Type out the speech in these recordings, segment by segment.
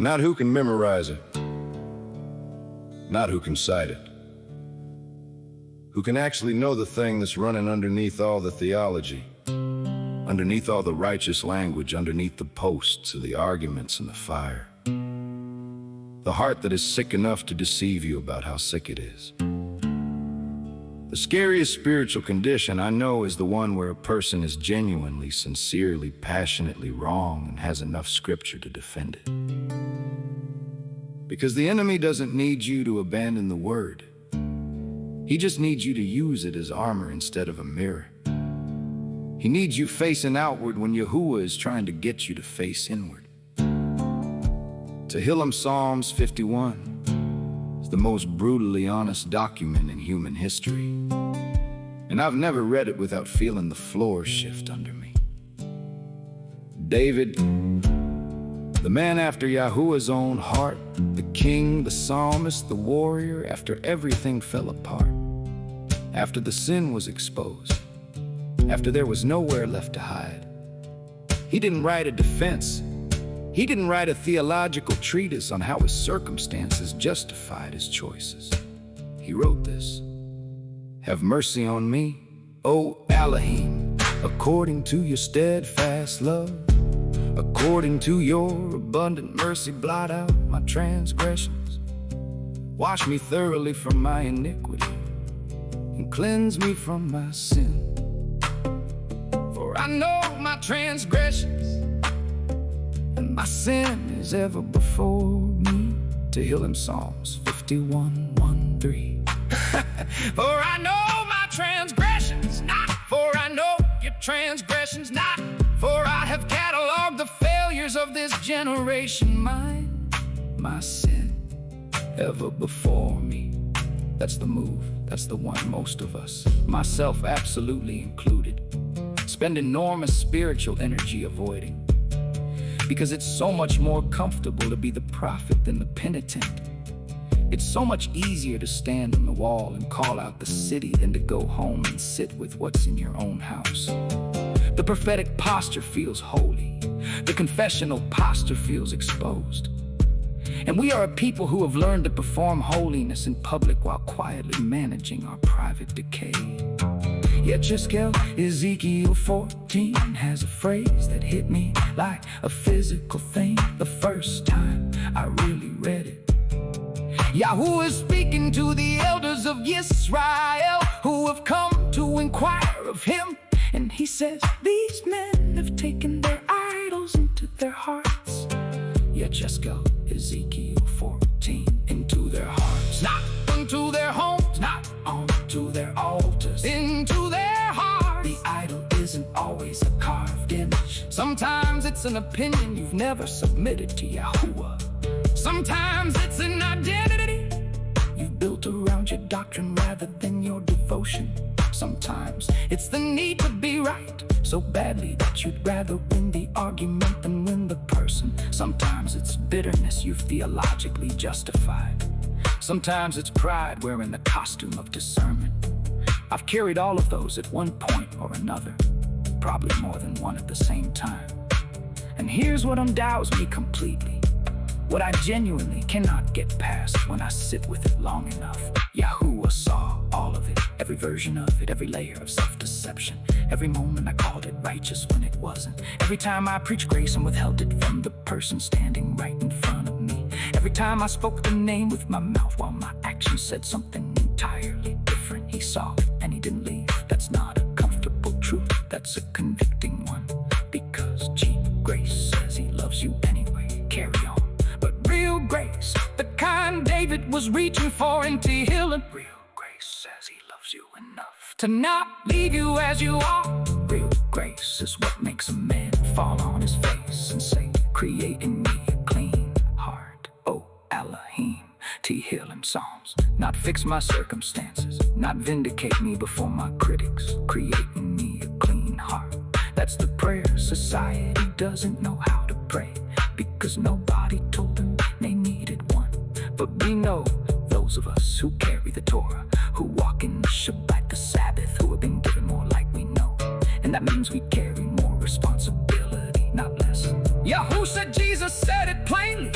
Not who can memorize it, not who can cite it, who can actually know the thing that's running underneath all the theology, underneath all the righteous language, underneath the posts of the arguments and the fire. The heart that is sick enough to deceive you about how sick it is. The scariest spiritual condition I know is the one where a person is genuinely, sincerely, passionately wrong and has enough scripture to defend it. Because the enemy doesn't need you to abandon the word. He just needs you to use it as armor instead of a mirror. He needs you facing outward when Yahuah is trying to get you to face inward. Tehillim Psalms 51 is the most brutally honest document in human history. And I've never read it without feeling the floor shift under me. David, the man after Yahuah's own heart, the king, the psalmist, the warrior, after everything fell apart, after the sin was exposed, after there was nowhere left to hide. He didn't write a defense. He didn't write a theological treatise on how his circumstances justified his choices. He wrote this: "Have mercy on me, O Elohim, according to your steadfast love. According to your abundant mercy, blot out my transgressions. Wash me thoroughly from my iniquity and cleanse me from my sin. For I know my transgressions, and my sin is ever before me." Tehillim Psalms 51:1-3. For I know my transgressions not, for I know your transgressions not. For I have cataloged the failures of this generation. My sin ever before me. That's the move, that's the one most of us, myself absolutely included, spend enormous spiritual energy avoiding. Because it's so much more comfortable to be the prophet than the penitent. It's so much easier to stand on the wall and call out the city than to go home and sit with what's in your own house. The prophetic posture feels holy. The confessional posture feels exposed. And we are a people who have learned to perform holiness in public while quietly managing our private decay. Yet Ezekiel 14 has a phrase that hit me like a physical thing the first time I really read it. Yahuah is speaking to the elders of Israel who have come to inquire of him. And he says, these men have taken their idols into their hearts. Yet Ezekiel 14, into their hearts. Not into their homes, not onto their altars, into their hearts. The idol isn't always a carved image. Sometimes it's an opinion you've never submitted to Yahuah. Sometimes it's an identity you've built around your doctrine rather than your devotion. Sometimes it's the need to be right so badly that you'd rather win the argument than win the person. Sometimes it's bitterness you've theologically justified. Sometimes it's pride wearing the costume of discernment. I've carried all of those at one point or another, probably more than one at the same time. And here's what undoubts me completely, what I genuinely cannot get past when I sit with it long enough. Yahuah saw all of it, every version of it, every layer of self-deception. Every moment I called it righteous when it wasn't. Every time I preached grace and withheld it from the person standing right in front of me. Every time I spoke the name with my mouth while my actions said something entirely different. He saw it and he didn't leave. That's not a comfortable truth, that's a convicting one. Because grace says he loves you anyway, carry on. But real grace, the kind David was reaching for in Tehillim, real grace says he loves you enough to not leave you as you are. Real grace is what makes a man fall on his face and say, create in me a clean heart, O Elohim. Tehillim Psalms, not fix my circumstances, not vindicate me before my critics. Create in me a clean heart. That's the prayer society doesn't know how to pray, because nobody told them they needed one. But we know those of us who carry the Torah, who walk in the Shabbat, the Sabbath, who have been given more light, we know. And that means we carry more responsibility, not less. Yahuah said, Jesus said it plainly.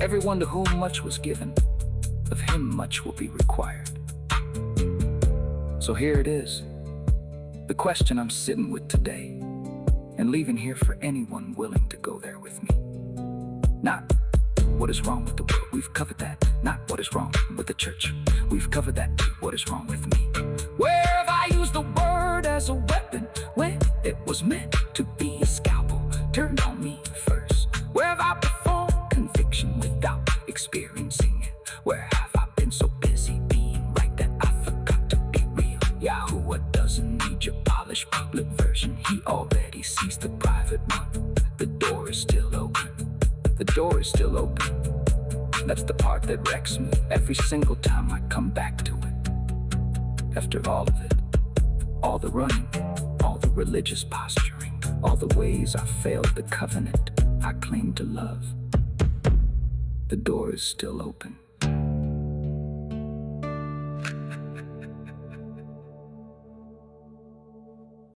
Everyone to whom much was given, of him much will be required. So here it is, the question I'm sitting with today, and leaving here for anyone willing to go there with me. Not what is wrong with the world, we've covered that. Not what is wrong with the church, we've covered that. What is wrong with me? Where have I used the word as a weapon when it was meant to be a scalpel turned on me first? Where have I performed conviction without experiencing it? Where have I been so busy being right that I forgot to be real? Yahuah doesn't need your polished public version, he already sees the private one. The door is still open, the door is still open. That's the part that wrecks me every single time I come back to it. After all of it, all the running, all the religious posturing, all the ways I failed the covenant I claim to love, the door is still open.